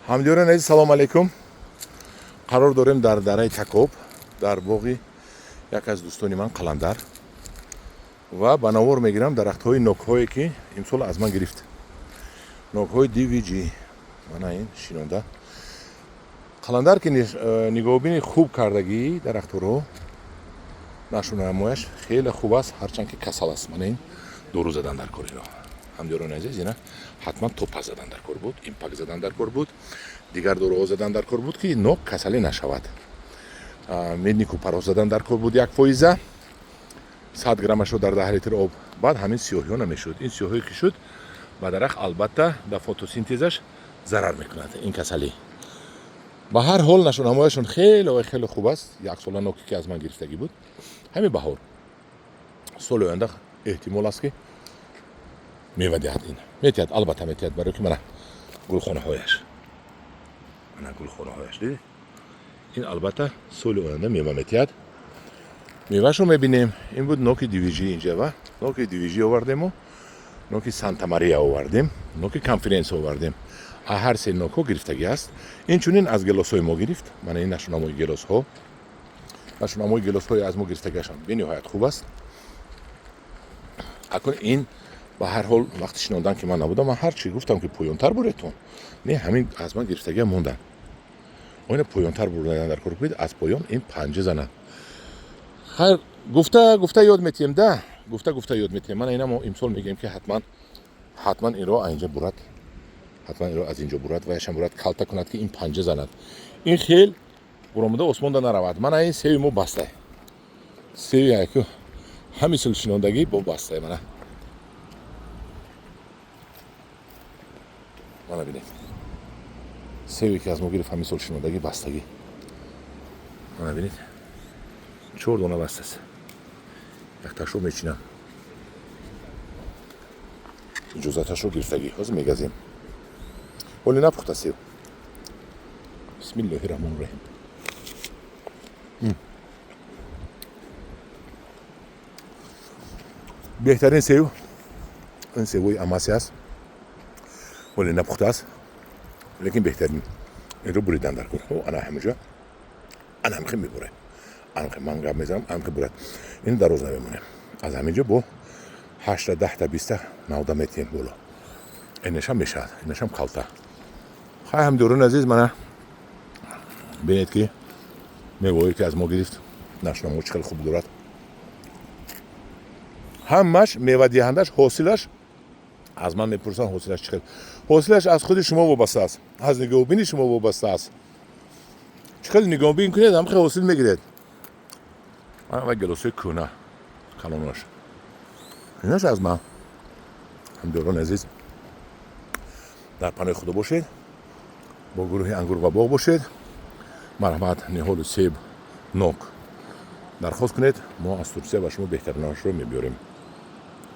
ҳамдиёрон азиз салом алайкум. қарор дорем дар дараи Такоб дар боғи як аз дӯстони ман қаландар ва ба навор мегирам дарахтҳои нокҳое ки имсол аз ман гирифт. Нокҳои DVG мана ин шинонда қаландар ки нигоҳубини хуб кардагии дарахтҳоро нашунамояш хеле хуб аст, ҳарчанд ки касал аст. Мана ин дору задан дар кор ино. ҳамдиёрони азиз, ина ҳатман топа задан дар кор буд, импак задан дар кор буд, дигар доруҳо задан дар кор буд ки нок касале нашавад. Медникупаро задан дар кор буд 1%, 100 граммашро дар 10 литр об. Баъд ҳамин сиёҳиҳо намешуд. Ин сиёҳие ки шуд ба дарахт албатта дар фотосинтезаш зарар мекунад ин касалӣ. ба ҳар ҳол нашунамояшон хеле хуб аст. Яксола ноке ки аз ман гирифтагӣ буд. Ҳамин баҳор соли оянда эҳтимол аст ки мева диҳад. Ин метиҳад, албатта метиҳад, барои ки мана гулхонаҳояш дидед, ин албатта соли оянда мева метиҳад. мевашро мебинем. Ин буд ноки DVG инҷа. Ноки DVG овардему, ноки Санта Мария овардем, ноки Конференс овардем. ҳар се нокҳо гирифтагӣ аст. Инчунин аз гелосҳои мо гирифт. Мана ин нашунамои гелосҳои аз мо гирифтагиашон бениҳоят хуб аст. акун ин ба ҳар ҳол вақти шинондан ки ман набудам, ман ҳар чӣ гуфтам ки поёнтар буретон. Не, ҳамин аз ман гирифтагиа мондан. Оина поёнтар бурдан дар кор кунед, аз поён ин панҷа занад. хайр, гуфта ёд метиҳем да. Гуфта ёд метиҳем. Мана ина мо имсол мегӯем ки ҳатман инро аинҷа бурад. ҳатман инро аз инҷо бурад ва яшам бурад калта кунад ки ин панҷа занад. Ин хел буромада осмонда наравад. Мана ин севи мо баста. Севи яку ҳамин сол шинондагӣ бо баста. Мана бинед. Севи ки аз мо гирифт ҳамин сол шинондагӣ бастагӣ. Мана бинед. 4 дона бастаст. Якташро мечинам. иҷозаташро гирифтагӣ. ҳозир мегазем. ҳоли напухта сев. бисмиллоҳи раҳмони раҳим. беҳтарин сев ин севои амаси аст. ҳоли напухта аст, лекин беҳтарин. инро буридан дар кор. ана ҳаминҷа ана ҳамихе мебурад. анхе ман гап мезанам, анхе бурад. ин дароз намемонем. аз ҳаминҷа бо 8 10 20 90 метиҳем боло. инашам мешавад. инашам калта. хай ҳамдиёрони азиз, мана бинед ки мевоҳое ки аз мо гирифт нашунамо чӣ хел хуб дорад. ҳамаш мевадиҳандаш ҳосилаш аз ман мепурсанд ҳосилаш чӣ хел. ҳосилаш аз худи шумо вобаста аст. аз нигоҳубини шумо вобаста аст. чӣ хел нигоҳубин кунед, ҳам хел ҳосил мегиред. мана ва гелосои кӯна калонаш. инаш аз ман. ҳамдиёрони азиз, дар паноҳи худо бошед. бо гурӯҳи ангур ва боғ бошед. марҳамат, ниҳолу себ, нок дархост кунед. мо аз Турсия ба шумо беҳтаринашро мебиёрем.